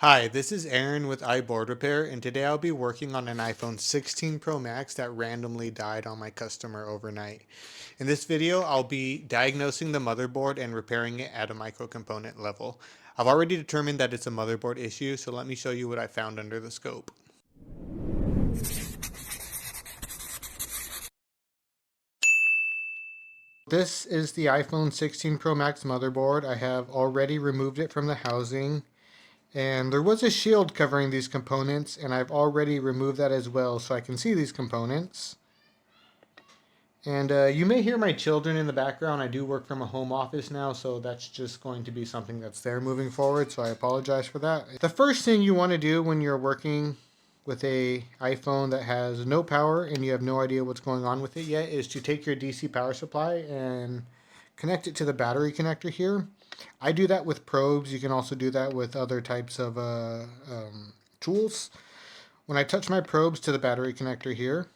Hi, this is Aaron with iBoard Repair, and today I'll be working on an iPhone 16 Pro Max that randomly died on my customer overnight. In this video, I'll be diagnosing the motherboard and repairing it at a microcomponent level. I've already determined that it's a motherboard issue, so let me show you what I found under the scope. This is the iPhone 16 Pro Max motherboard. I have already removed it from the housing. And there was a shield covering these components, and I've already removed that as well so I can see these components. And you may hear my children in the background. I do work from a home office now, so that's just going to be something that's there moving forward, so I apologize for that. The first thing you want to do when you're working with a iPhone that has no power and you have no idea what's going on with it yet is to take your DC power supply and connect it to the battery connector here. I do that with probes. You can also do that with other types of tools. When I touch my probes to the battery connector here,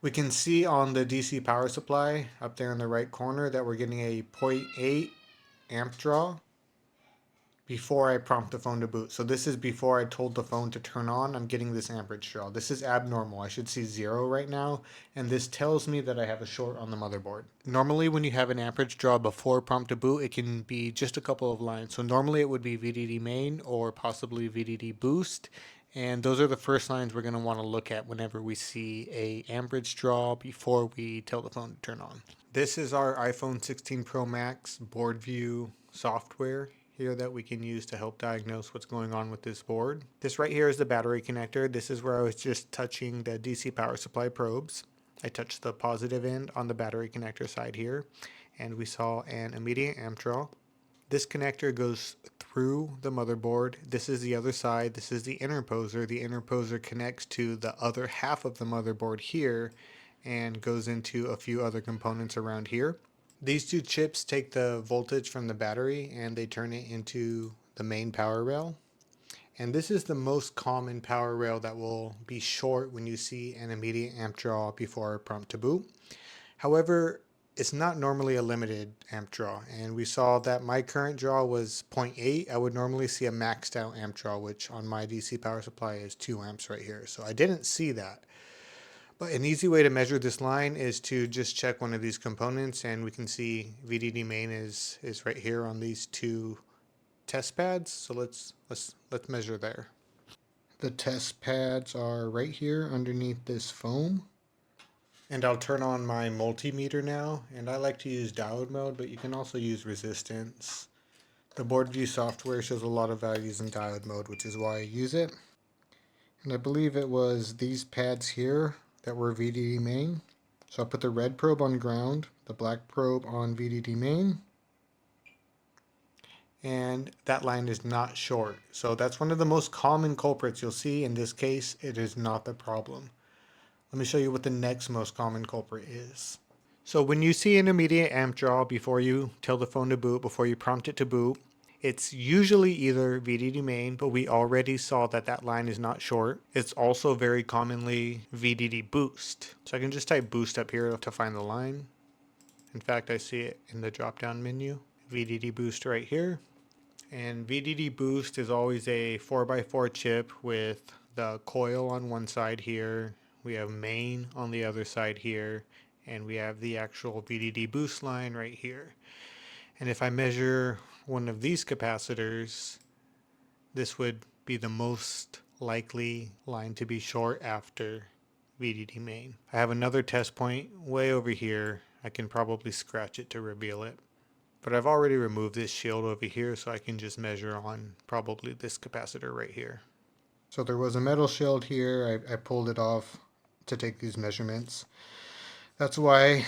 we can see on the DC power supply up there in the right corner that we're getting a 0.8 amp draw before I prompt the phone to boot. So this is before I told the phone to turn on. I'm getting this amperage draw. This is abnormal. I should see 0 right now, and this tells me that I have a short on the motherboard. Normally when you have an amperage draw before prompt to boot, it can be just a couple of lines. So normally it would be VDD main or possibly VDD boost. And those are the first lines we're going to want to look at whenever we see a amperage draw before we tell the phone to turn on. This is our iPhone 16 Pro Max board view software here that we can use to help diagnose what's going on with this board. This right here is the battery connector. This is where I was just touching the DC power supply probes. I touched the positive end on the battery connector side here, and we saw an immediate amp draw. This connector goes through the motherboard. This is the other side. This is the interposer. The interposer connects to the other half of the motherboard here and goes into a few other components around here. These two chips take the voltage from the battery and they turn it into the main power rail. And this is the most common power rail that will be short when you see an immediate amp draw before prompt to boot. However, it's not normally a limited amp draw, and we saw that my current draw was 0.8. I would normally see a maxed out amp draw, which on my DC power supply is 2 amps right here. So I didn't see that. But an easy way to measure this line is to just check one of these components, and we can see VDD main is right here on these two test pads. So let's measure there. The test pads are right here underneath this foam. And I'll turn on my multimeter now, and I like to use diode mode, but you can also use resistance. The board view software shows a lot of values in diode mode, which is why I use it. And I believe it was these pads here that were VDD main. So I'll put the red probe on ground, the black probe on VDD main. And that line is not short. So that's one of the most common culprits you'll see. In this case, it is not the problem. Let me show you what the next most common culprit is. So when you see an immediate amp draw before you tell the phone to boot, before you prompt it to boot, it's usually either VDD main, but we already saw that that line is not short. It's also very commonly VDD boost. So I can just type boost up here to find the line. In fact, I see it in the drop-down menu. VDD boost right here. And VDD boost is always a 4x4 chip with the coil on one side here. We have main on the other side here, and we have the actual VDD boost line right here. And if I measure one of these capacitors, this would be the most likely line to be short after VDD main. I have another test point way over here. I can probably scratch it to reveal it. But I've already removed this shield over here, so I can just measure on probably this capacitor right here. So there was a metal shield here. I pulled it off to take these measurements. That's why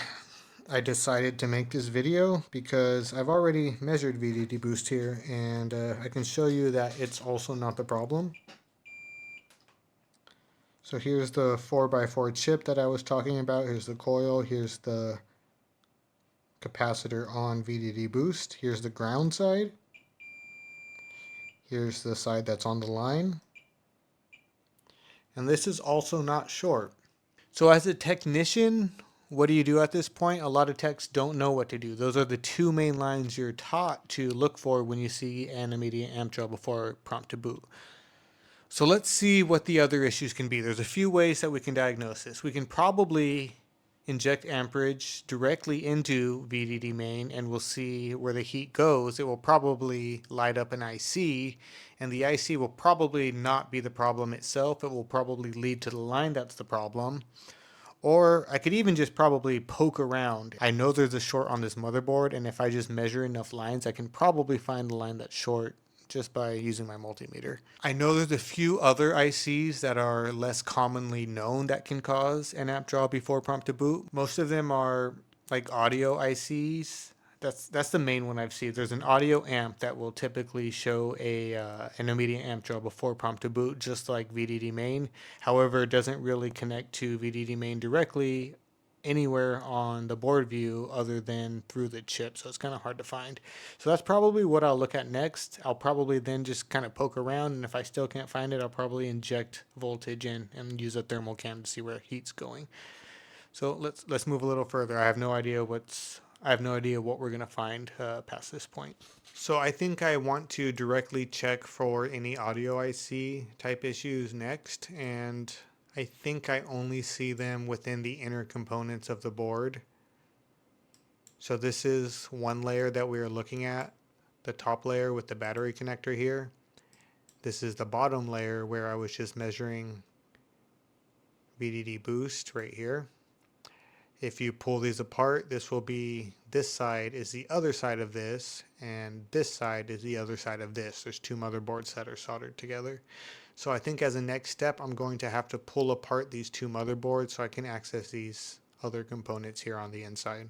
I decided to make this video, because I've already measured VDD boost here, and I can show you that it's also not the problem. So here's the 4x4 chip that I was talking about. Here's the coil. Here's the capacitor on VDD boost. Here's the ground side. Here's the side that's on the line. And this is also not short. So as a technician, what do you do at this point? A lot of techs don't know what to do. Those are the two main lines you're taught to look for when you see an immediate amp draw before prompt to boot. So let's see what the other issues can be. There's a few ways that we can diagnose this. We can probably inject amperage directly into VDD main and we'll see where the heat goes. It will probably light up an IC, and the IC will probably not be the problem itself. It will probably lead to the line that's the problem. Or I could even just probably poke around. I know there's a short on this motherboard, and if I just measure enough lines, I can probably find the line that's short just by using my multimeter. I know there's a few other ICs that are less commonly known that can cause an amp draw before prompt to boot. Most of them are like audio ICs. That's the main one I've seen. There's an audio amp that will typically show an immediate amp draw before prompt to boot, just like VDD main. However, it doesn't really connect to VDD main directly anywhere on the board view other than through the chip, so it's kind of hard to find. So that's probably what I'll look at next. I'll probably then just kind of poke around, and if I still can't find it, I'll probably inject voltage in and use a thermal cam to see where heat's going. So let's move a little further. I have no idea what we're gonna find past this point. So I think I want to directly check for any audio IC type issues next, and I think I only see them within the inner components of the board. So this is one layer that we are looking at, the top layer with the battery connector here. This is the bottom layer where I was just measuring VDD boost right here. If you pull these apart, this will be, this side is the other side of this, and this side is the other side of this. There's two motherboards that are soldered together. So I think as a next step, I'm going to have to pull apart these two motherboards so I can access these other components here on the inside.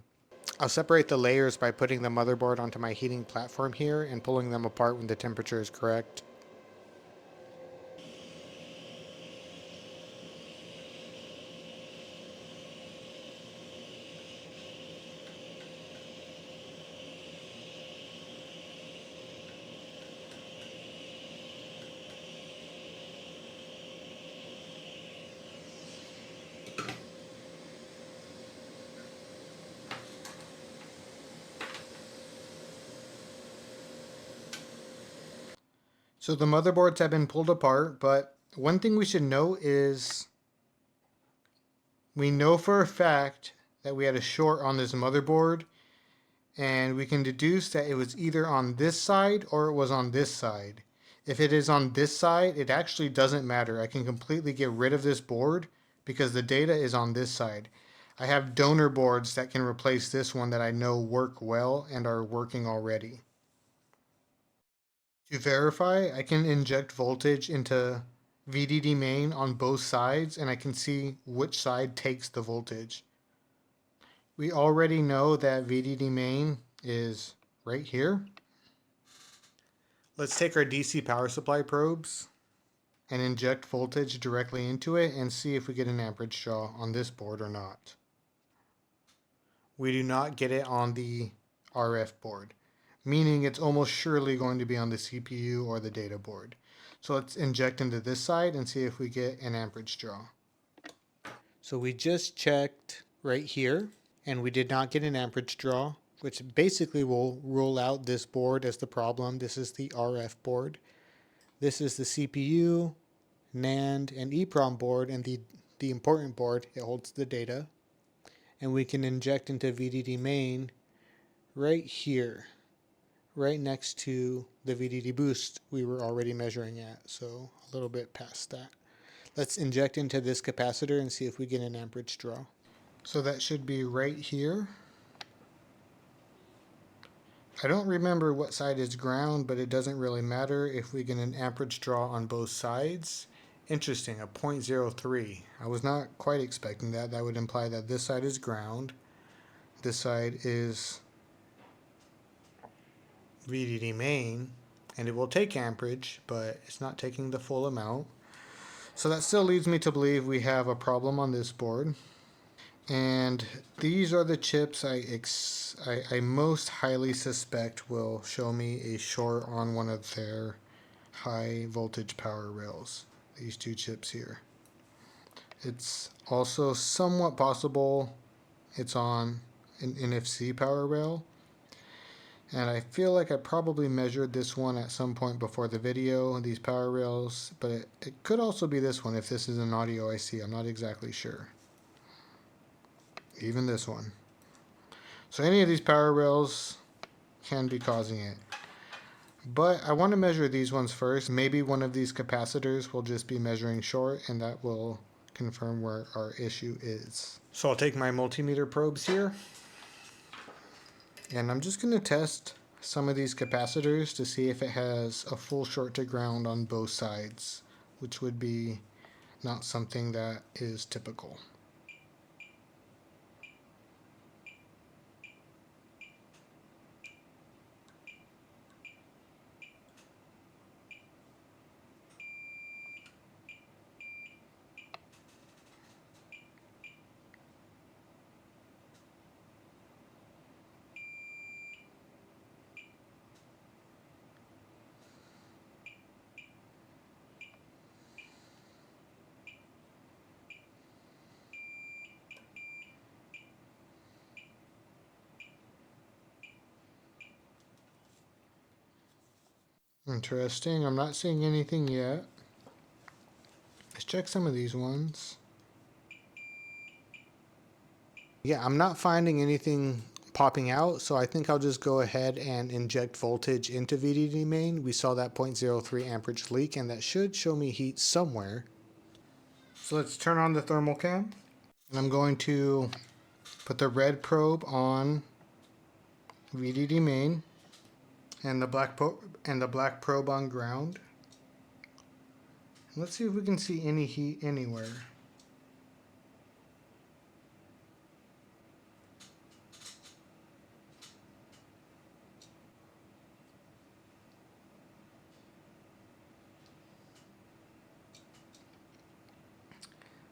I'll separate the layers by putting the motherboard onto my heating platform here and pulling them apart when the temperature is correct. So the motherboards have been pulled apart, but one thing we should note is we know for a fact that we had a short on this motherboard, and we can deduce that it was either on this side or it was on this side. If it is on this side, it actually doesn't matter. I can completely get rid of this board because the data is on this side. I have donor boards that can replace this one that I know work well and are working already. To verify, I can inject voltage into VDD main on both sides, and I can see which side takes the voltage. We already know that VDD main is right here. Let's take our DC power supply probes and inject voltage directly into it and see if we get an amperage draw on this board or not. We do not get it on the RF board, meaning it's almost surely going to be on the CPU or the data board. So let's inject into this side and see if we get an amperage draw. So we just checked right here and we did not get an amperage draw, which basically will rule out this board as the problem. This is the RF board. This is the CPU, NAND, and EEPROM board, and the important board. It holds the data. And we can inject into VDD main right here, right next to the VDD boost we were already measuring at, so a little bit past that. Let's inject into this capacitor and see if we get an amperage draw. So that should be right here. I don't remember what side is ground, but it doesn't really matter if we get an amperage draw on both sides. Interesting, a 0.03. I was not quite expecting that. That would imply that this side is ground. This side is VDD main, and it will take amperage, but it's not taking the full amount. So that still leads me to believe we have a problem on this board. And these are the chips I most highly suspect will show me a short on one of their high voltage power rails. These two chips here. It's also somewhat possible it's on an NFC power rail. And I feel like I probably measured this one at some point before the video, these power rails, but it could also be this one if this is an audio IC. I'm not exactly sure. Even this one. So any of these power rails can be causing it. But I want to measure these ones first. Maybe one of these capacitors will just be measuring short, and that will confirm where our issue is. So I'll take my multimeter probes here, and I'm just going to test some of these capacitors to see if it has a full short to ground on both sides, which would be not something that is typical. Interesting. I'm not seeing anything yet. Let's check some of these ones. Yeah, I'm not finding anything popping out, so I think I'll just go ahead and inject voltage into VDD main. We saw that 0.03 amperage leak, and that should show me heat somewhere. So let's turn on the thermal cam. And I'm going to put the red probe on VDD main and the black probe on ground. Let's see if we can see any heat anywhere.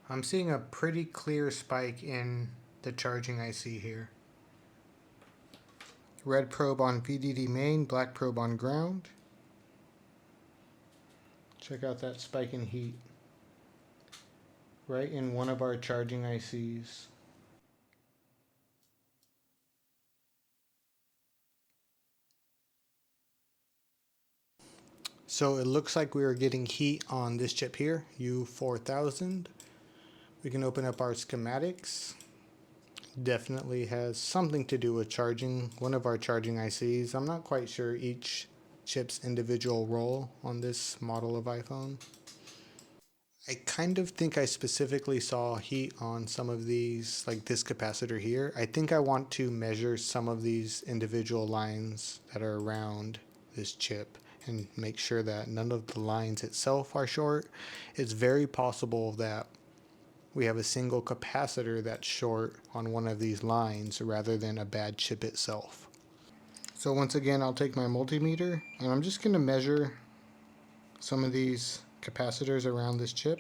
I'm seeing a pretty clear spike in the charging IC here. Red probe on VDD main, black probe on ground. Check out that spike in heat. Right in one of our charging ICs. So it looks like we are getting heat on this chip here, U4000. We can open up our schematics. Definitely has something to do with charging one of our charging ICs. I'm not quite sure each chip's individual role on this model of iPhone. I kind of think I specifically saw heat on some of these, like this capacitor here. I think I want to measure some of these individual lines that are around this chip and make sure that none of the lines itself are short. It's very possible that we have a single capacitor that's short on one of these lines rather than a bad chip itself. So once again, I'll take my multimeter and I'm just going to measure some of these capacitors around this chip.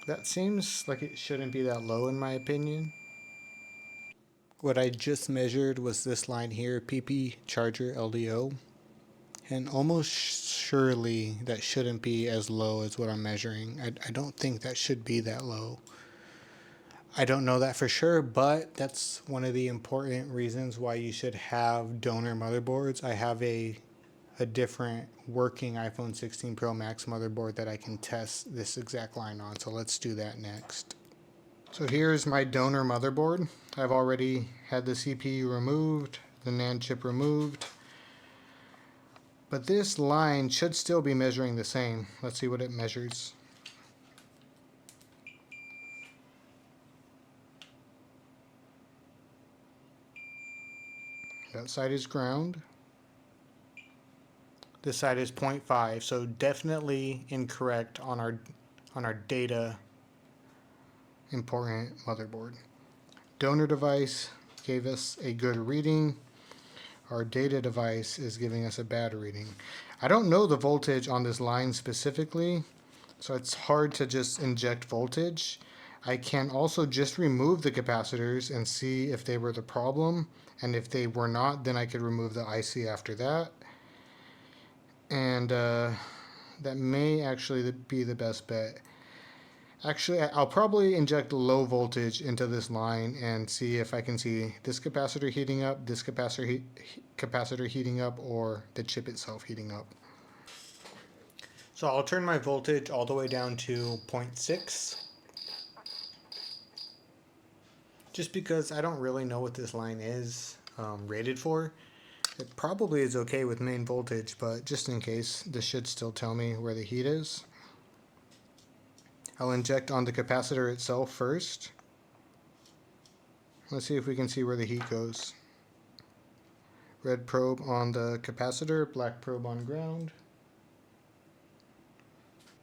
That seems like it shouldn't be that low in my opinion. What I just measured was this line here, PP charger LDO. And almost surely that shouldn't be as low as what I'm measuring. I don't think that should be that low. I don't know that for sure, but that's one of the important reasons why you should have donor motherboards. I have a different working iPhone 16 Pro Max motherboard that I can test this exact line on. So let's do that next. So here's my donor motherboard. I've already had the CPU removed, the NAND chip removed. But this line should still be measuring the same. Let's see what it measures. That side is ground. This side is 0.5, so definitely incorrect on our data important motherboard. Donor device gave us a good reading. Our data device is giving us a bad reading. I don't know the voltage on this line specifically, so it's hard to just inject voltage. I can also just remove the capacitors and see if they were the problem, and if they were not, then I could remove the IC after that. And that may actually be the best bet. Actually, I'll probably inject low voltage into this line and see if I can see this capacitor heating up, this capacitor heating up, or the chip itself heating up. So I'll turn my voltage all the way down to 0.6. Just because I don't really know what this line is rated for. It probably is okay with main voltage, but just in case, this should still tell me where the heat is. I'll inject on the capacitor itself first. Let's see if we can see where the heat goes. Red probe on the capacitor, black probe on ground.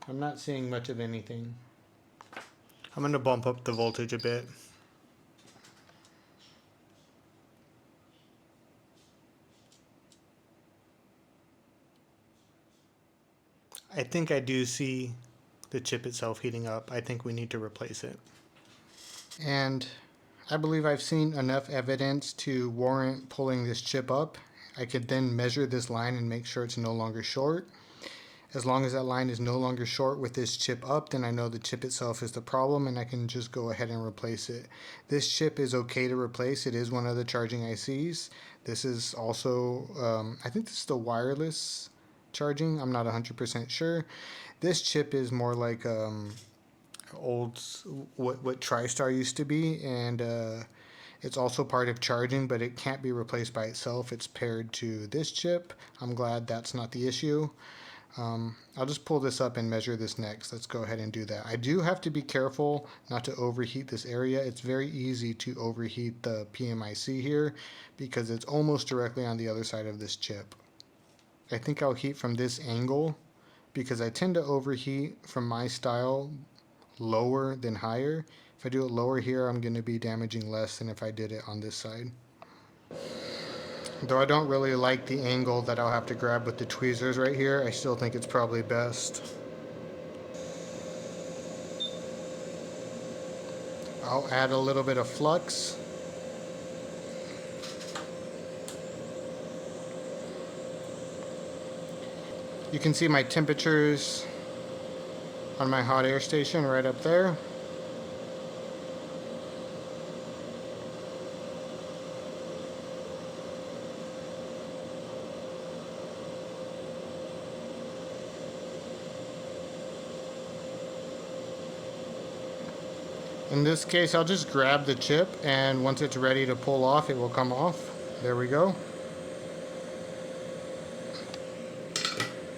I'm not seeing much of anything. I'm going to bump up the voltage a bit. I think I do see the chip itself heating up. I think we need to replace it. And I believe I've seen enough evidence to warrant pulling this chip up. I could then measure this line and make sure it's no longer short. As long as that line is no longer short with this chip up, then I know the chip itself is the problem and I can just go ahead and replace it. This chip is okay to replace. It is one of the charging ICs. This is also, I think this is the wireless charging. I'm not 100% sure. This chip is more like old, what TriStar used to be, and it's also part of charging, but it can't be replaced by itself. It's paired to this chip. I'm glad that's not the issue. I'll just pull this up and measure this next. Let's go ahead and do that. I do have to be careful not to overheat this area. It's very easy to overheat the PMIC here because it's almost directly on the other side of this chip. I think I'll heat from this angle because I tend to overheat from my style lower than higher. If I do it lower here, I'm going to be damaging less than if I did it on this side. Though I don't really like the angle that I'll have to grab with the tweezers right here, I still think it's probably best. I'll add a little bit of flux. You can see my temperatures on my hot air station right up there. In this case, I'll just grab the chip, and once it's ready to pull off, it will come off. There we go.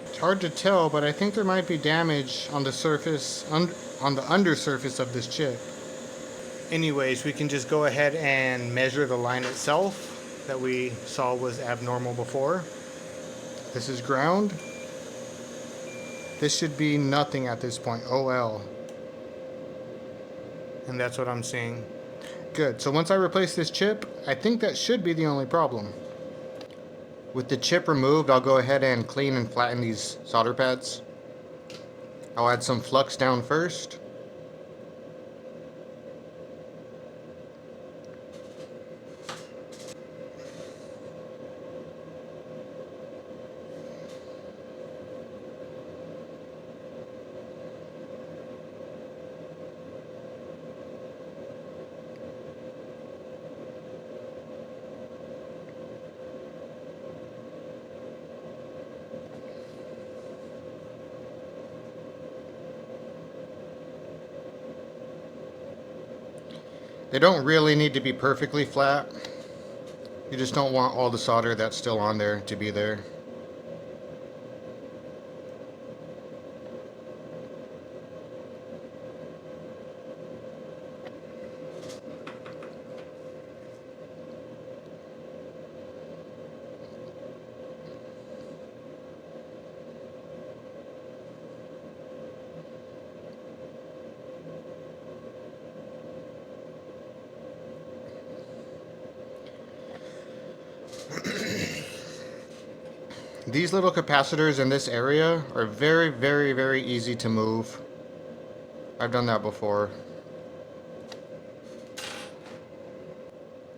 It's hard to tell, but I think there might be damage on the surface, on the undersurface of this chip. Anyways, we can just go ahead and measure the line itself that we saw was abnormal before. This is ground. This should be nothing at this point, OL. And that's what I'm seeing. Good, so once I replace this chip, I think that should be the only problem. With the chip removed, I'll go ahead and clean and flatten these solder pads. I'll add some flux down first. They don't really need to be perfectly flat. You just don't want all the solder that's still on there to be there. These little capacitors in this area are very, very, very easy to move. I've done that before.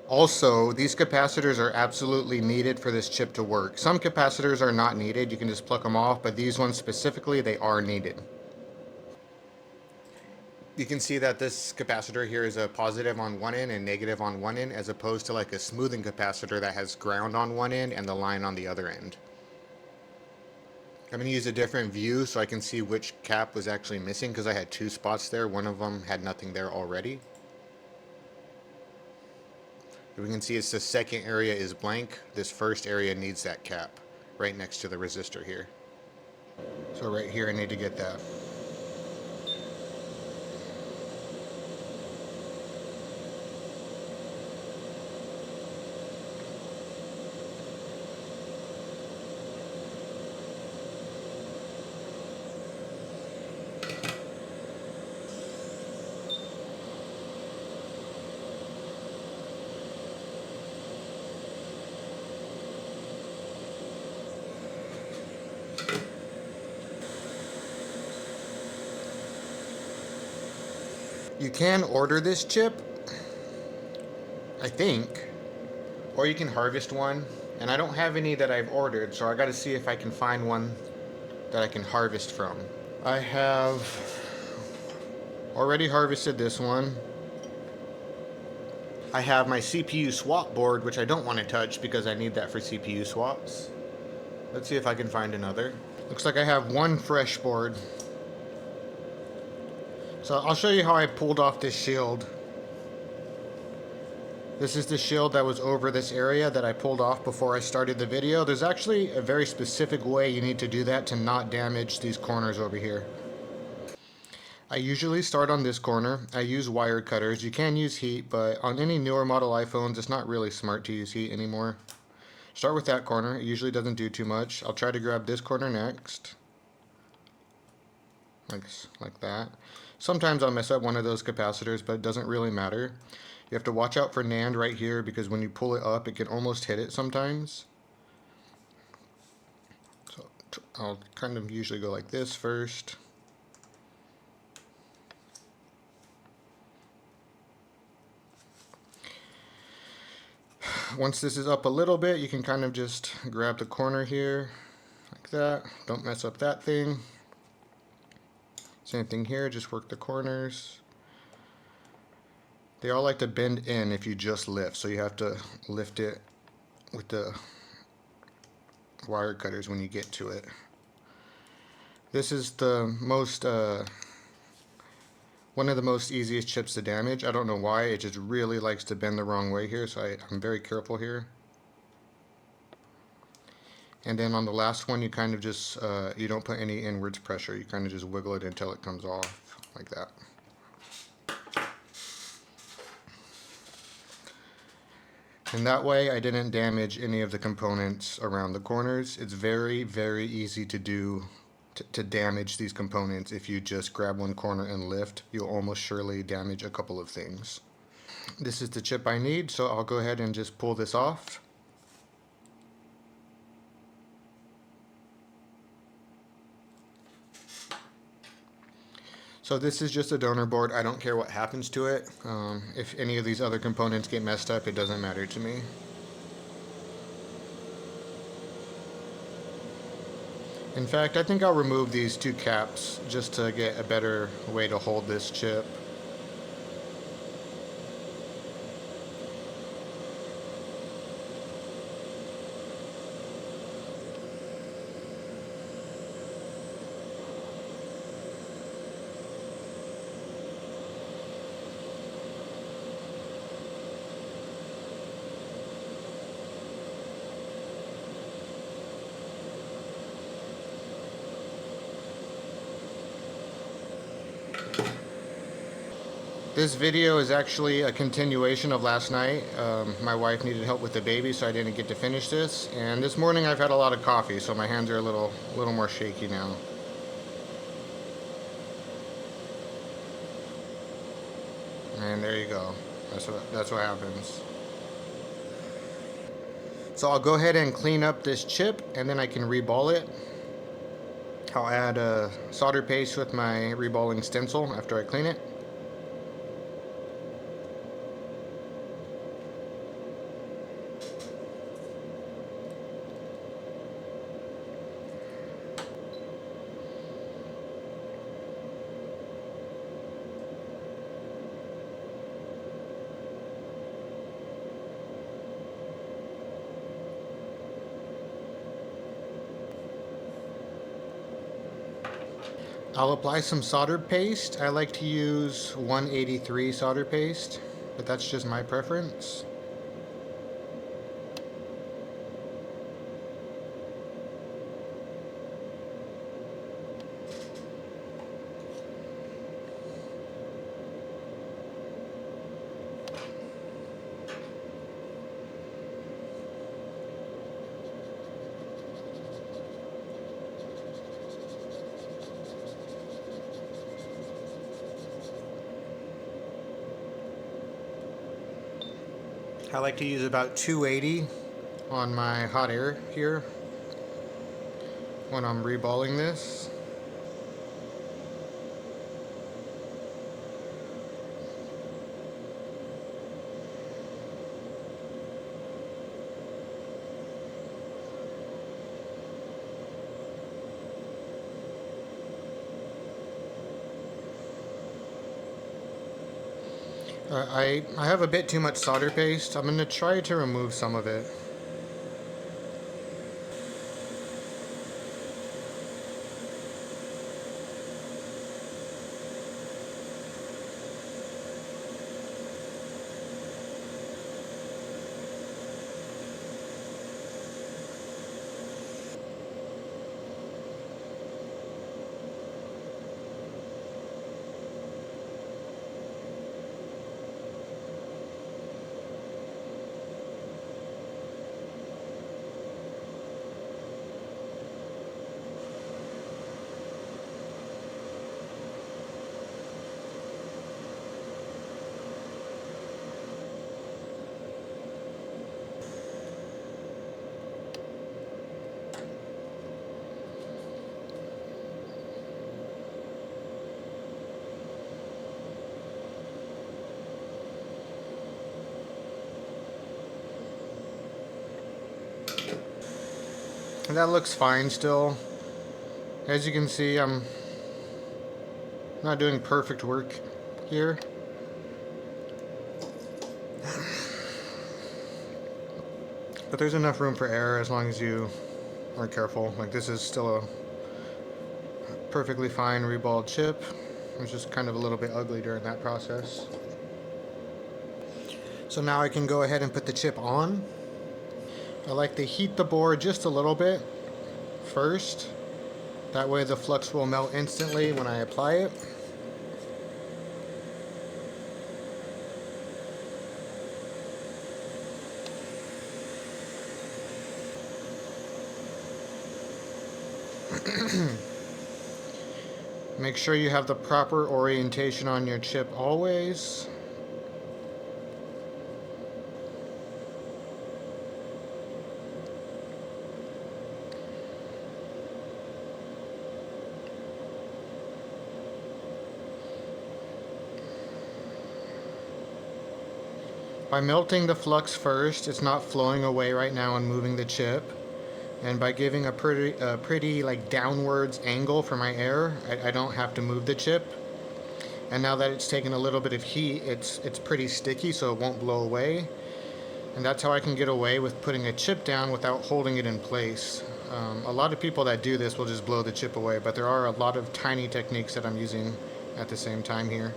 Also, these capacitors are absolutely needed for this chip to work. Some capacitors are not needed, you can just pluck them off, but these ones specifically, they are needed. You can see that this capacitor here is a positive on one end and negative on one end, as opposed to like a smoothing capacitor that has ground on one end and the line on the other end. I'm going to use a different view so I can see which cap was actually missing, because I had two spots there. One of them had nothing there already. We can see it's the second area is blank. This first area needs that cap right next to the resistor here. So right here I need to get that. You can order this chip, I think, or you can harvest one. And I don't have any that I've ordered, so I got to see if I can find one that I can harvest from. I have already harvested this one. I have my CPU swap board, which I don't want to touch because I need that for CPU swaps. Let's see if I can find another. Looks like I have one fresh board. So I'll show you how I pulled off this shield. This is the shield that was over this area that I pulled off before I started the video. There's actually a very specific way you need to do that to not damage these corners over here. I usually start on this corner. I use wire cutters. You can use heat, but on any newer model iPhones, it's not really smart to use heat anymore. Start with that corner. It usually doesn't do too much. I'll try to grab this corner next. Like that. Sometimes I'll mess up one of those capacitors, but it doesn't really matter. You have to watch out for NAND right here, because when you pull it up, it can almost hit it sometimes. So I'll kind of usually go like this first. Once this is up a little bit, you can kind of just grab the corner here, like that. Don't mess up that thing. Same thing here, just work the corners. They all like to bend in if you just lift, so you have to lift it with the wire cutters when you get to it. This is the most, one of the most easiest chips to damage. I don't know why, it just really likes to bend the wrong way here, so I'm very careful here. And then on the last one, you kind of just, you don't put any inwards pressure. You kind of just wiggle it until it comes off, like that. And that way, I didn't damage any of the components around the corners. It's very, very easy to do, to damage these components. If you just grab one corner and lift, you'll almost surely damage a couple of things. This is the chip I need, so I'll go ahead and just pull this off. So this is just a donor board. I don't care what happens to it. If any of these other components get messed up, it doesn't matter to me. In fact, I think I'll remove these two caps just to get a better way to hold this chip. This video is actually a continuation of last night. My wife needed help with the baby, so I didn't get to finish this. And this morning I've had a lot of coffee, so my hands are a little more shaky now. And there you go. That's what happens. So I'll go ahead and clean up this chip, and then I can reball it. I'll add a solder paste with my reballing stencil after I clean it. I'll apply some solder paste. I like to use 183 solder paste, but that's just my preference. I like to use about 280 on my hot air here when I'm reballing this. I have a bit too much solder paste. I'm going to try to remove some of it. And that looks fine still. As you can see, I'm not doing perfect work here. But there's enough room for error as long as you are careful. Like, this is still a perfectly fine reballed chip. It was just kind of a little bit ugly during that process. So now I can go ahead and put the chip on. I like to heat the board just a little bit first. That way the flux will melt instantly when I apply it. Make sure you have the proper orientation on your chip always. By melting the flux first, it's not flowing away right now and moving the chip. And by giving a pretty like downwards angle for my air, I don't have to move the chip. And now that it's taken a little bit of heat, it's pretty sticky, so it won't blow away. And that's how I can get away with putting a chip down without holding it in place. A lot of people that do this will just blow the chip away, but there are a lot of tiny techniques that I'm using at the same time here.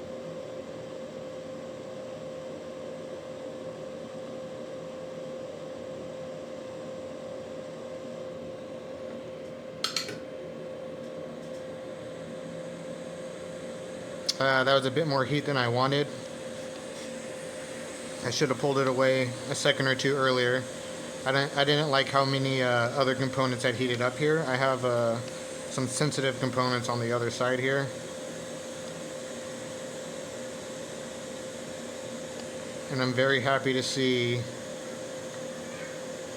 That was a bit more heat than I wanted. I should have pulled it away a second or two earlier. I didn't like how many other components had heated up here. I have some sensitive components on the other side here. And I'm very happy to see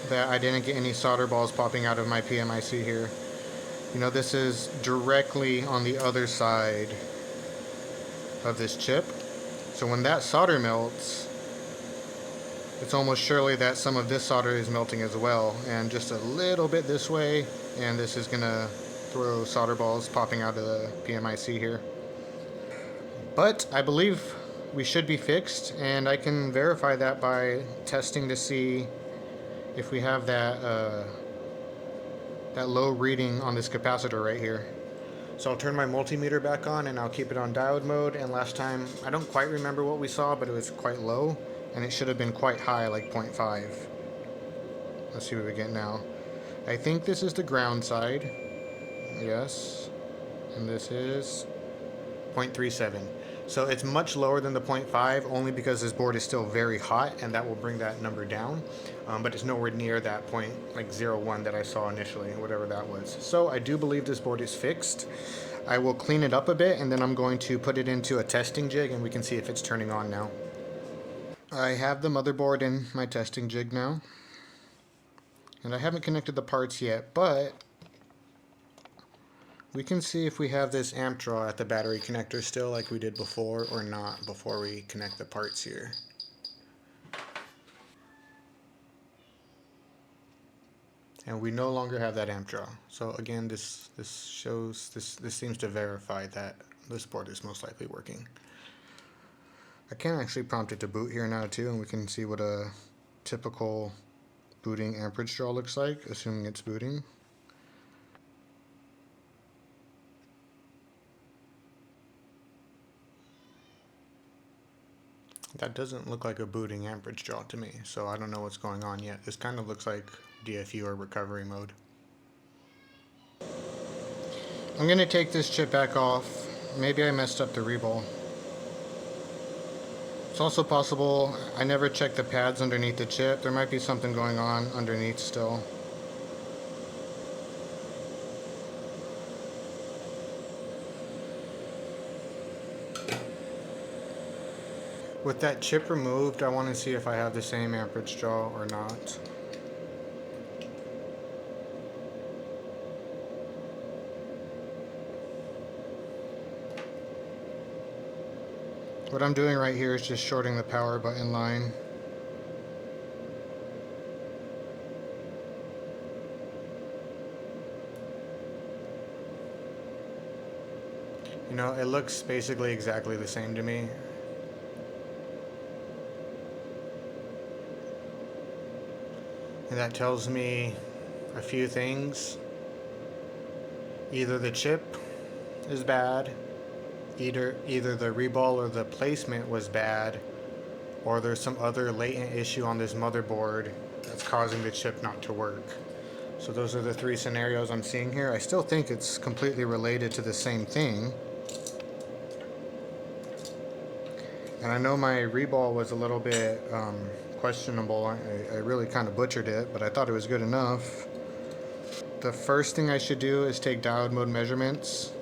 that I didn't get any solder balls popping out of my PMIC here. You know, this is directly on the other side of this chip. So when that solder melts, it's almost surely that some of this solder is melting as well, and just a little bit this way, and this is gonna throw solder balls popping out of the PMIC here. But I believe we should be fixed, and I can verify that by testing to see if we have that that low reading on this capacitor right here. So I'll turn my multimeter back on and I'll keep it on diode mode. And last time, I don't quite remember what we saw, but it was quite low. And it should have been quite high, like 0.5. Let's see what we get now. I think this is the ground side. Yes. And this is 0.37. So it's much lower than the 0.5 only because this board is still very hot, and that will bring that number down. But it's nowhere near that point, like 0.1 that I saw initially, whatever that was. So I do believe this board is fixed. I will clean it up a bit, and then I'm going to put it into a testing jig, and we can see if it's turning on now. I have the motherboard in my testing jig now. And I haven't connected the parts yet, but we can see if we have this amp draw at the battery connector still like we did before or not before we connect the parts here. And we no longer have that amp draw. So again, this seems to verify that this board is most likely working. I can actually prompt it to boot here now too, and we can see what a typical booting amperage draw looks like, assuming it's booting. That doesn't look like a booting amperage draw to me, so I don't know what's going on yet. This kind of looks like DFU or recovery mode. I'm going to take this chip back off. Maybe I messed up the reball. It's also possible I never checked the pads underneath the chip. There might be something going on underneath still. With that chip removed, I want to see if I have the same amperage draw or not. What I'm doing right here is just shorting the power button line. You know, it looks basically exactly the same to me. And that tells me a few things. Either the chip is bad, either the reball or the placement was bad, or there's some other latent issue on this motherboard that's causing the chip not to work. So those are the three scenarios I'm seeing here. I still think it's completely related to the same thing. And I know my reball was a little bit questionable. I really kind of butchered it, but I thought it was good enough. The first thing I should do is take diode mode measurements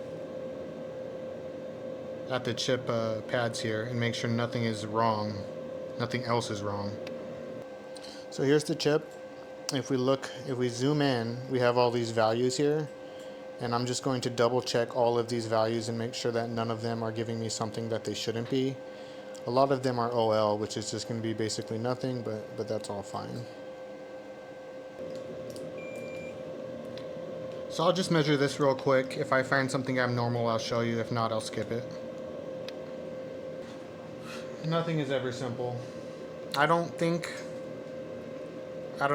at the chip pads here and make sure nothing is wrong. Nothing else is wrong. So here's the chip. If we zoom in, we have all these values here. And I'm just going to double check all of these values and make sure that none of them are giving me something that they shouldn't be. A lot of them are OL, which is just going to be basically nothing, but that's all fine. So I'll just measure this real quick. If I find something abnormal, I'll show you. If not, I'll skip it. Nothing is ever simple. I don't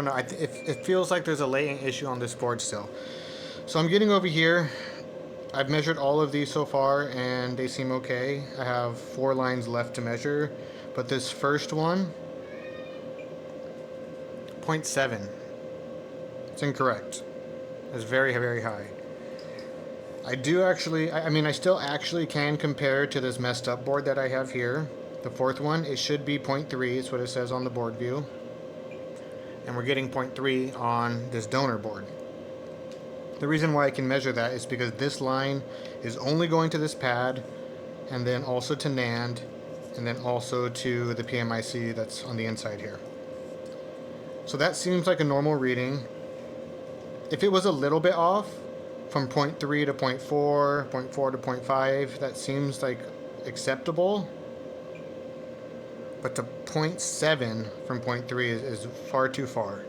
know. It feels like there's a latent issue on this board still. So I'm getting over here. I've measured all of these so far and they seem okay. I have 4 lines left to measure, but this first one, 0.7. It's incorrect. It's very, very high. I still actually can compare to this messed up board that I have here. The fourth one, it should be 0.3, is what it says on the board view. And we're getting 0.3 on this donor board. The reason why I can measure that is because this line is only going to this pad, and then also to NAND, and then also to the PMIC that's on the inside here. So that seems like a normal reading. If it was a little bit off, from 0.3 to 0.4, 0.4 to 0.5, that seems like acceptable. But to 0.7 from 0.3 is far too far.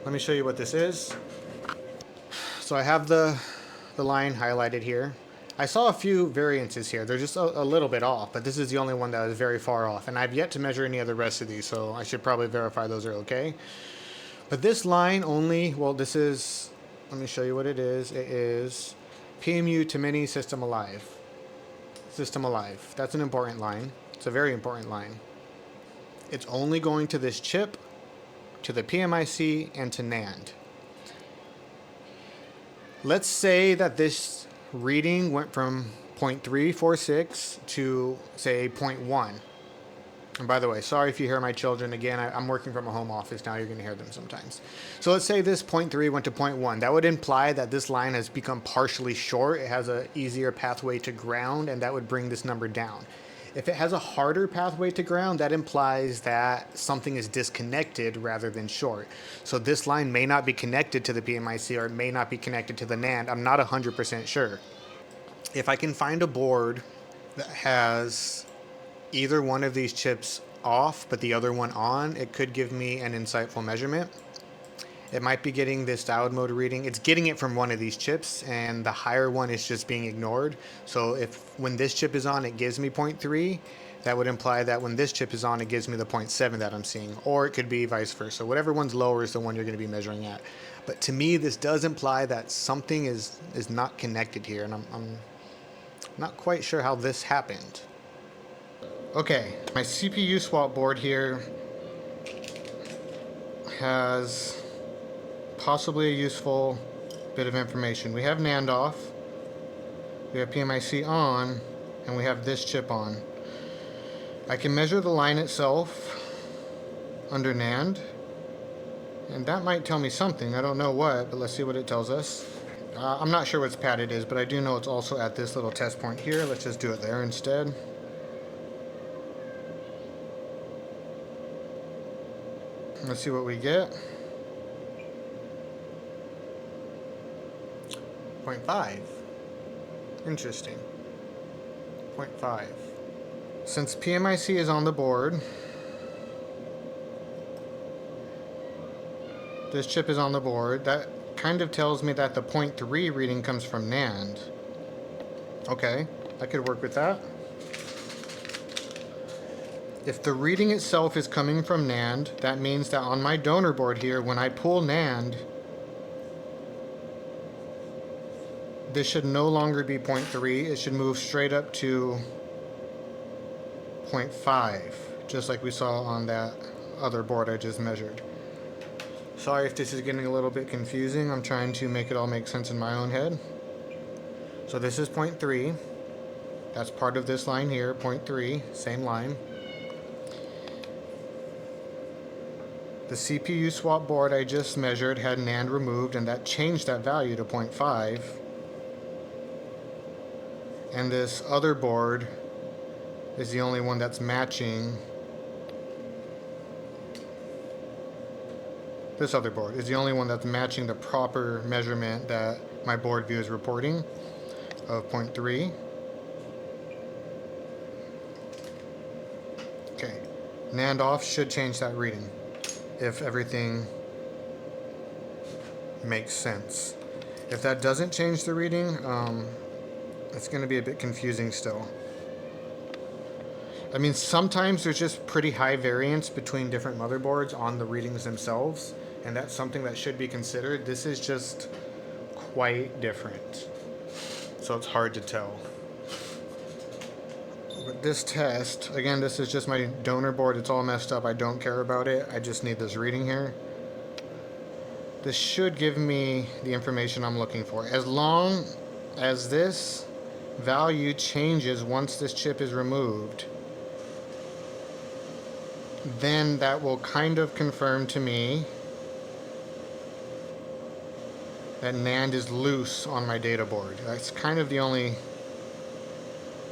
Let me show you what this is. So I have the line highlighted here. I saw a few variances here. They're just a little bit off, but this is the only one that is very far off. And I've yet to measure any of the rest of these, so I should probably verify those are okay. But this line only, well, this is Let me show you what it is. It is PMU to mini system alive. System alive. That's an important line. It's a very important line. It's only going to this chip, to the PMIC, and to NAND. Let's say that this reading went from 0.346 to, say, 0.1. And by the way, sorry if you hear my children. Again, I'm working from a home office now. You're going to hear them sometimes. So let's say this 0.3 went to 0.1. That would imply that this line has become partially short. It has an easier pathway to ground, and that would bring this number down. If it has a harder pathway to ground, that implies that something is disconnected rather than short. So this line may not be connected to the PMIC, or it may not be connected to the NAND. I'm not 100% sure. If I can find a board that has either one of these chips off but the other one on, it could give me an insightful measurement. It might be getting this diode mode reading. It's getting it from one of these chips, and the higher one is just being ignored. So if when this chip is on, it gives me 0.3, that would imply that when this chip is on, it gives me the 0.7 that I'm seeing. Or it could be vice versa. Whatever one's lower is the one you're going to be measuring at. But to me, this does imply that something is not connected here, and I'm not quite sure how this happened. Okay, my CPU swap board here has possibly a useful bit of information. We have NAND off, we have PMIC on, and we have this chip on. I can measure the line itself under NAND, and that might tell me something. I don't know what, but let's see what it tells us. I'm not sure what pad it is, but I do know it's also at this little test point here. Let's just do it there instead. Let's see what we get. 0.5. Interesting. 0.5. Since PMIC is on the board, this chip is on the board, that kind of tells me that the 0.3 reading comes from NAND. Okay, I could work with that. If the reading itself is coming from NAND, that means that on my donor board here, when I pull NAND, this should no longer be 0.3. It should move straight up to 0.5, just like we saw on that other board I just measured. Sorry if this is getting a little bit confusing. I'm trying to make it all make sense in my own head. So this is 0.3. That's part of this line here, 0.3, same line. The CPU swap board I just measured had NAND removed, and that changed that value to 0.5. And this other board is the only one that's matching. This other board is the only one that's matching the proper measurement that my board view is reporting of 0.3. Okay, NAND off should change that reading if everything makes sense. If that doesn't change the reading, it's going to be a bit confusing still. I mean, sometimes there's just pretty high variance between different motherboards on the readings themselves, and that's something that should be considered. This is just quite different, so it's hard to tell. But this test, again, this is just my donor board. It's all messed up. I don't care about it. I just need this reading here. This should give me the information I'm looking for. As long as this value changes once this chip is removed, then that will kind of confirm to me that NAND is loose on my data board. That's kind of the only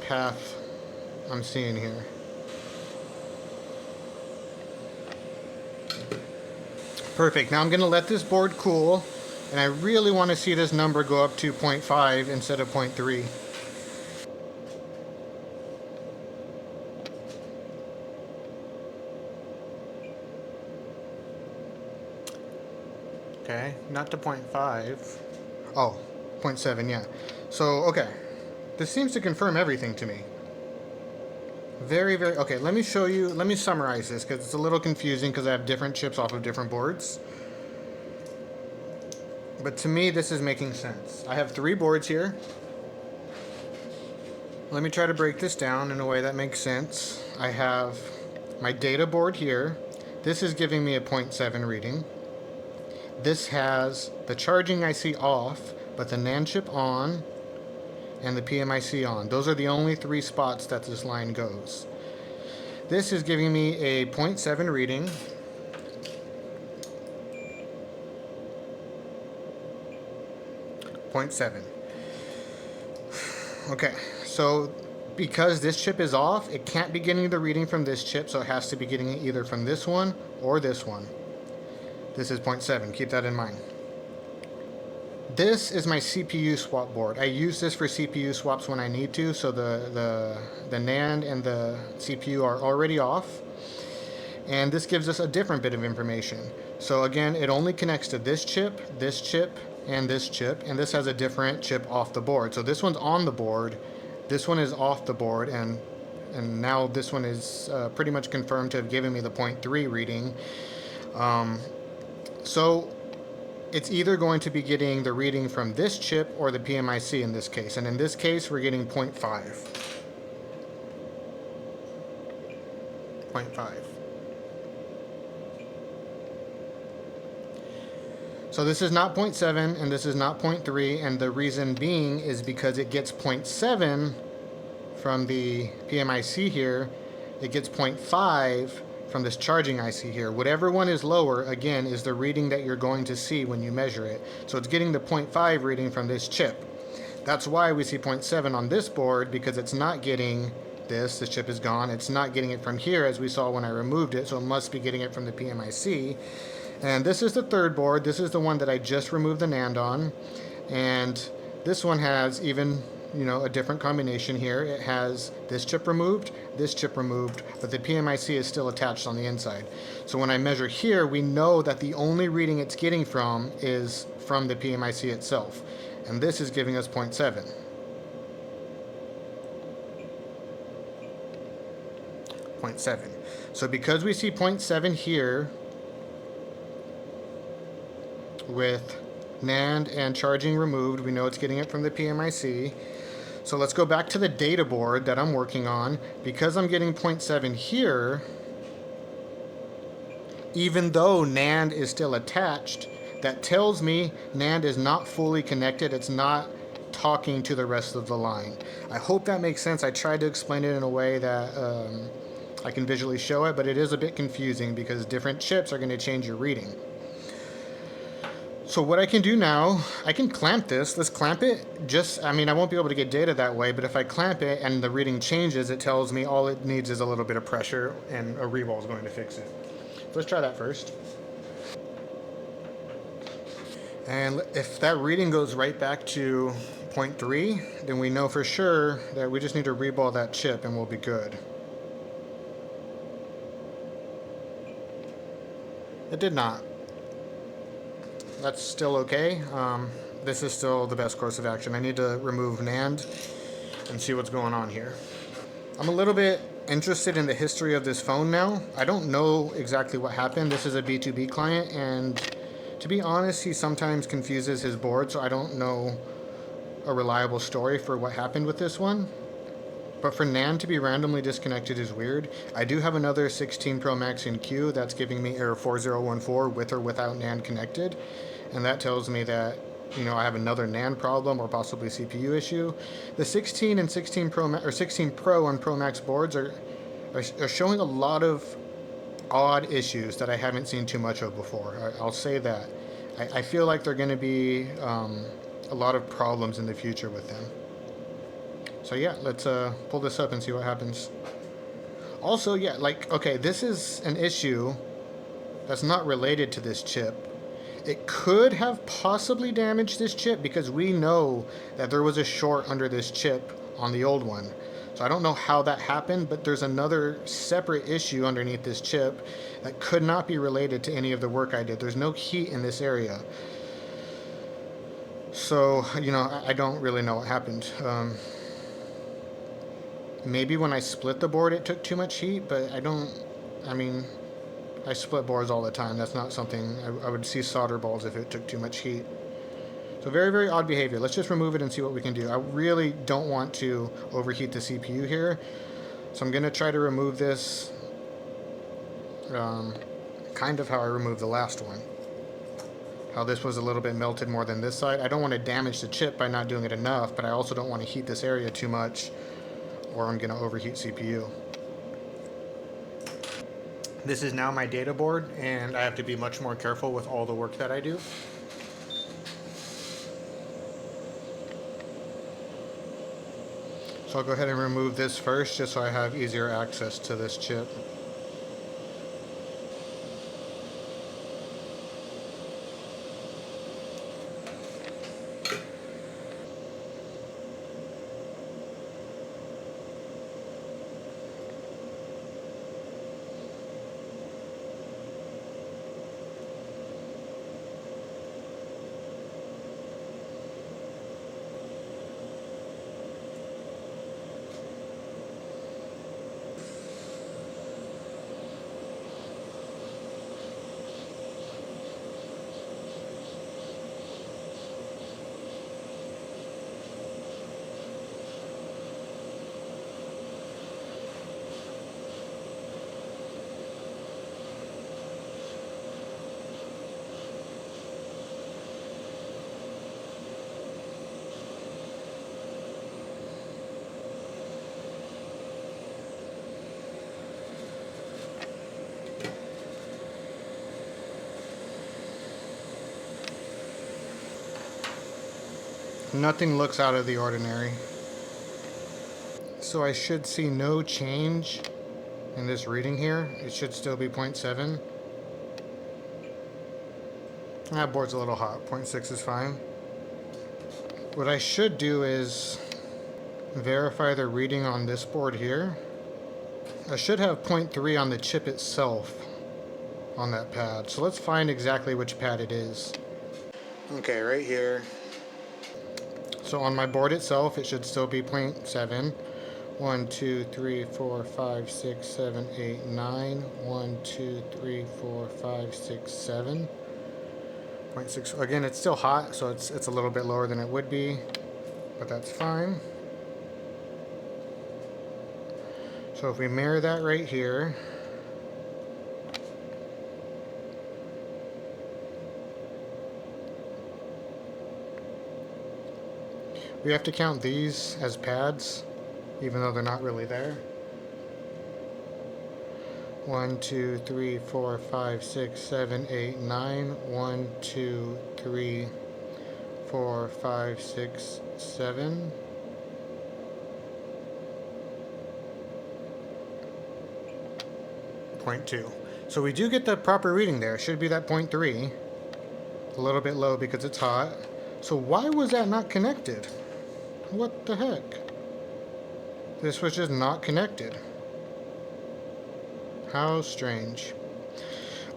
path I'm seeing here. Perfect. Now I'm going to let this board cool, and I really want to see this number go up to 0.5 instead of 0.3. Okay, not to 0.5. Oh, 0.7, yeah. So, okay. This seems to confirm everything to me. Very, very... Okay, let me show you... Let me summarize this, because it's a little confusing because I have different chips off of different boards. But to me, this is making sense. I have 3 boards here. Let me try to break this down in a way that makes sense. I have my data board here. This is giving me a 0.7 reading. This has the charging IC off, but the NAND chip on, and the PMIC on. Those are the only 3 spots that this line goes. This is giving me a 0.7 reading. .7. Okay, so because this chip is off, it can't be getting the reading from this chip, so it has to be getting it either from this one or this one. This is 0.7, keep that in mind. This is my CPU swap board. I use this for CPU swaps when I need to, so the NAND and the CPU are already off. And this gives us a different bit of information. So again, it only connects to this chip, and this chip, and this has a different chip off the board. So this one's on the board, this one is off the board, and now this one is pretty much confirmed to have given me the 0.3 reading. So it's either going to be getting the reading from this chip or the PMIC in this case, and in this case we're getting 0.5. 0.5. So this is not 0.7 and this is not 0.3, and the reason being is because it gets 0.7 from the PMIC here, it gets 0.5 from this charging IC here. Whatever one is lower, again, is the reading that you're going to see when you measure it. So it's getting the 0.5 reading from this chip. That's why we see 0.7 on this board, because it's not getting this chip is gone. It's not getting it from here as we saw when I removed it, so it must be getting it from the PMIC. And this is the third board. This is the one that I just removed the NAND on. And this one has even, a different combination here. It has this chip removed, but the PMIC is still attached on the inside. So when I measure here, we know that the only reading it's getting from is from the PMIC itself. And this is giving us 0.7. 0.7. So because we see 0.7 here, with NAND and charging removed, we know it's getting it from the PMIC. So let's go back to the data board that I'm working on. Because I'm getting 0.7 here, even though NAND is still attached, that tells me NAND is not fully connected. It's not talking to the rest of the line. I hope that makes sense. I tried to explain it in a way that I can visually show it, but it is a bit confusing because different chips are going to change your reading. So what I can do now, I can clamp this. Let's clamp it. I won't be able to get data that way, but if I clamp it and the reading changes, it tells me all it needs is a little bit of pressure and a reball is going to fix it. So let's try that first. And if that reading goes right back to 0.3, then we know for sure that we just need to reball that chip and we'll be good. It did not. That's still okay. This is still the best course of action. I need to remove NAND and see what's going on here. I'm a little bit interested in the history of this phone now. I don't know exactly what happened. This is a B2B client, and to be honest, he sometimes confuses his board, so I don't know a reliable story for what happened with this one. But for NAND to be randomly disconnected is weird. I do have another 16 Pro Max in queue that's giving me error 4014 with or without NAND connected. And that tells me that, I have another NAND problem or possibly CPU issue. The 16 and 16 Pro and Pro Max boards are showing a lot of odd issues that I haven't seen too much of before. I'll say that. I feel like there are going to be a lot of problems in the future with them. So yeah, let's pull this up and see what happens. Also, yeah, okay, this is an issue that's not related to this chip. It could have possibly damaged this chip because we know that there was a short under this chip on the old one. So I don't know how that happened, but there's another separate issue underneath this chip that could not be related to any of the work I did. There's no heat in this area. So, I don't really know what happened. Maybe when I split the board it took too much heat, but I split boards all the time. That's not something, I would see solder balls if it took too much heat. So very, very odd behavior. Let's just remove it and see what we can do. I really don't want to overheat the CPU here. So I'm going to try to remove this kind of how I removed the last one. How this was a little bit melted more than this side. I don't want to damage the chip by not doing it enough, but I also don't want to heat this area too much or I'm going to overheat CPU. This is now my data board, and I have to be much more careful with all the work that I do. So I'll go ahead and remove this first just so I have easier access to this chip. Nothing looks out of the ordinary. So I should see no change in this reading here. It should still be 0.7. That board's a little hot. 0.6 is fine. What I should do is verify the reading on this board here. I should have 0.3 on the chip itself on that pad. So let's find exactly which pad it is. Okay, right here. So on my board itself, it should still be 0.7. 1, 2, 3, 4, 5, 6, 7, 8, 9. 1, 2, 3, 4, 5, 6, 7. 0.6. Again, it's still hot, so it's a little bit lower than it would be, but that's fine. So if we mirror that right here, we have to count these as pads, even though they're not really there. 1, 2, 3, 4, 5, 6, 7, 8, 9. 1, 2, 3, 4, 5, 6, 7. .2. So we do get the proper reading there. It should be that 0.3. A little bit low because it's hot. So why was that not connected? What the heck? This was just not connected. How strange.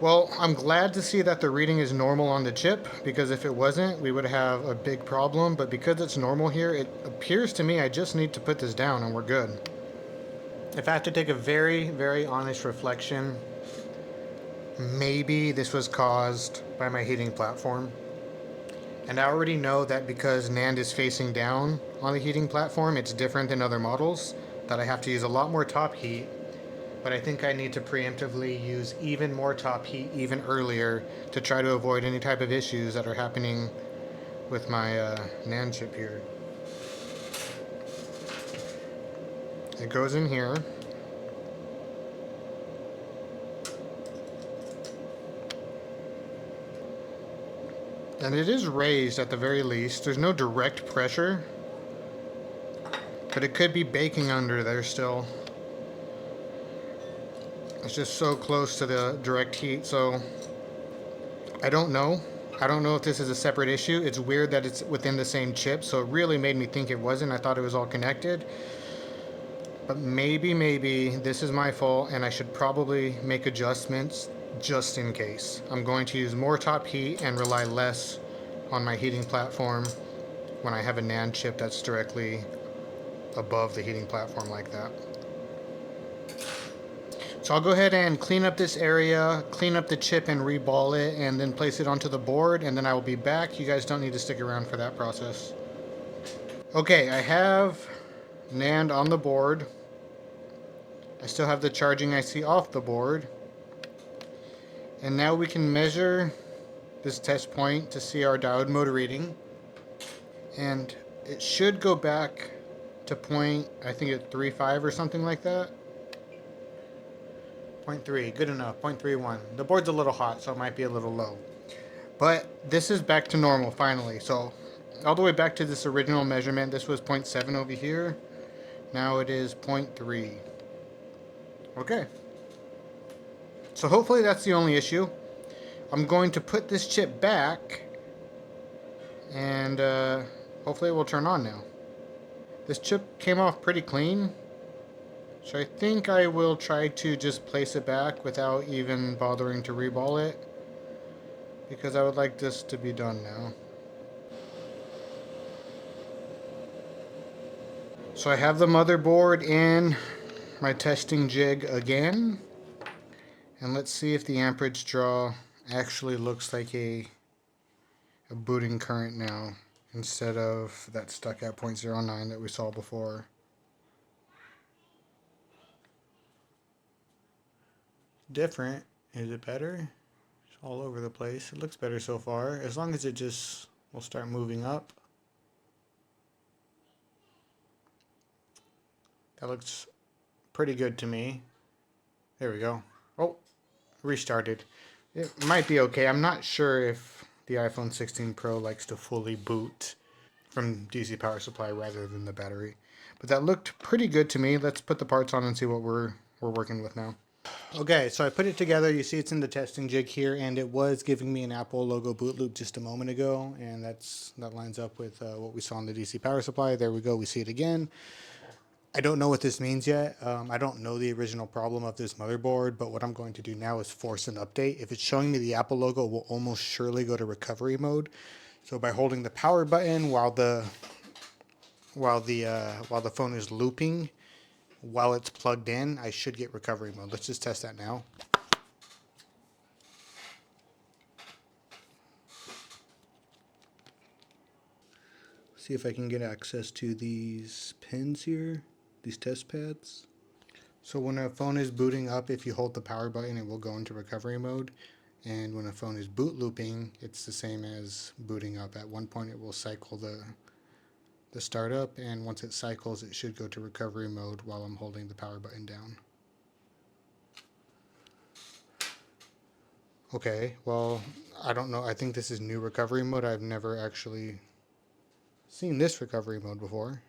Well, I'm glad to see that the reading is normal on the chip, because if it wasn't, we would have a big problem. But because it's normal here, it appears to me I just need to put this down and we're good. If I have to take a very, very honest reflection, maybe this was caused by my heating platform. And I already know that because NAND is facing down on the heating platform, it's different than other models, that I have to use a lot more top heat. But I think I need to preemptively use even more top heat even earlier to try to avoid any type of issues that are happening with my NAND chip here. It goes in here. And it is raised at the very least. There's no direct pressure, but it could be baking under there still. It's just so close to the direct heat, so I don't know. I don't know if this is a separate issue. It's weird that it's within the same chip, so it really made me think it wasn't. I thought it was all connected. But maybe this is my fault, and I should probably make adjustments just in case. I'm going to use more top heat and rely less on my heating platform when I have a NAND chip that's directly above the heating platform like that. So I'll go ahead and clean up this area, clean up the chip and reball it, and then place it onto the board, and then I will be back. You guys don't need to stick around for that process. Okay, I have NAND on the board. I still have the charging IC off the board. And now we can measure this test point to see our diode motor reading. And it should go back to point, I think at 3.5 or something like that. 0.3, good enough, 0.31. The board's a little hot, so it might be a little low. But this is back to normal finally. So all the way back to this original measurement, this was 0.7 over here. Now it is 0.3. Okay. So hopefully that's the only issue. I'm going to put this chip back and hopefully it will turn on now. This chip came off pretty clean. So I think I will try to just place it back without even bothering to reball it, because I would like this to be done now. So I have the motherboard in my testing jig again, and let's see if the amperage draw actually looks like a booting current now, instead of that stuck at 0.09 that we saw before. Different. Is it better? It's all over the place. It looks better so far, as long as it just will start moving up. That looks pretty good to me. There we go. Oh, restarted. It might be okay. I'm not sure if the iPhone 16 Pro likes to fully boot from DC power supply rather than the battery. But that looked pretty good to me. Let's put the parts on and see what we're working with now. Okay, so I put it together. You see it's in the testing jig here, and it was giving me an Apple logo boot loop just a moment ago, and that lines up with what we saw in the DC power supply. There we go. We see it again. I don't know what this means yet. I don't know the original problem of this motherboard, but what I'm going to do now is force an update. If it's showing me the Apple logo, it will almost surely go to recovery mode. So by holding the power button while the phone is looping, while it's plugged in, I should get recovery mode. Let's just test that now. See if I can get access to these pins here, these test pads. So when a phone is booting up, if you hold the power button, it will go into recovery mode. And when a phone is boot looping, it's the same as booting up. At one point, it will cycle the startup, and once it cycles, it should go to recovery mode while I'm holding the power button down. Okay, well, I don't know. I think this is new recovery mode. I've never actually seen this recovery mode before.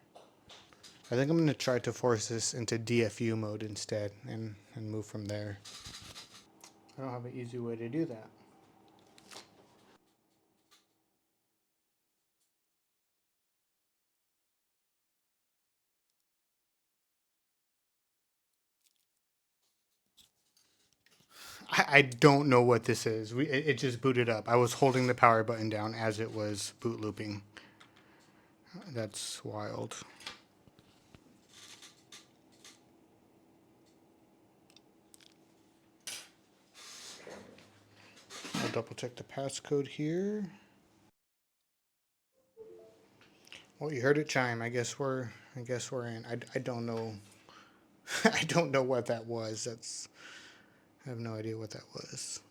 I think I'm going to try to force this into DFU mode instead and move from there. I don't have an easy way to do that. I don't know what this is. It just booted up. I was holding the power button down as it was boot looping. That's wild. I'll double check the passcode here. Well, you heard it chime. I guess we're in. I don't know. I don't know what that was. I have no idea what that was.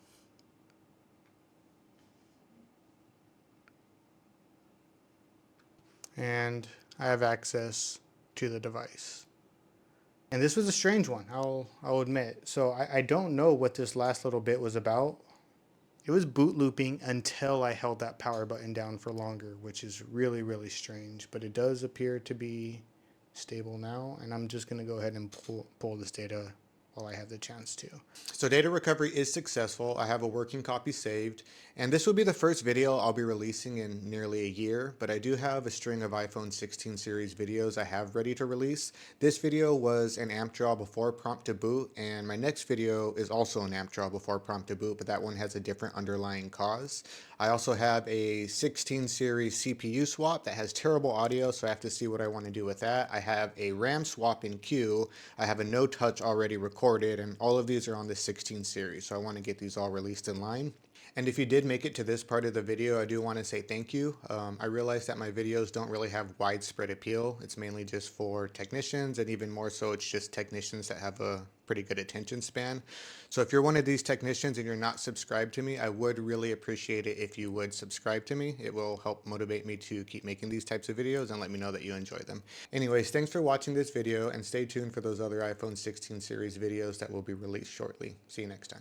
And I have access to the device. And this was a strange one, I'll admit. So I don't know what this last little bit was about. It was boot looping until I held that power button down for longer, which is really, really strange. But it does appear to be stable now, and I'm just going to go ahead and pull this data while I have the chance to. So data recovery is successful. I have a working copy saved, and this will be the first video I'll be releasing in nearly a year, but I do have a string of iPhone 16 series videos I have ready to release. This video was an amp draw before prompt to boot, and my next video is also an amp draw before prompt to boot, but that one has a different underlying cause. I also have a 16 series CPU swap that has terrible audio, so I have to see what I want to do with that. I have a RAM swap in queue. I have a no touch already recorded ported, and all of these are on the 16 series, so I want to get these all released in line. And if you did make it to this part of the video, I do want to say thank you. I realize that my videos don't really have widespread appeal. It's mainly just for technicians, and even more so, it's just technicians that have a pretty good attention span. So if you're one of these technicians and you're not subscribed to me, I would really appreciate it if you would subscribe to me. It will help motivate me to keep making these types of videos and let me know that you enjoy them. Anyways, thanks for watching this video, and stay tuned for those other iPhone 16 series videos that will be released shortly. See you next time.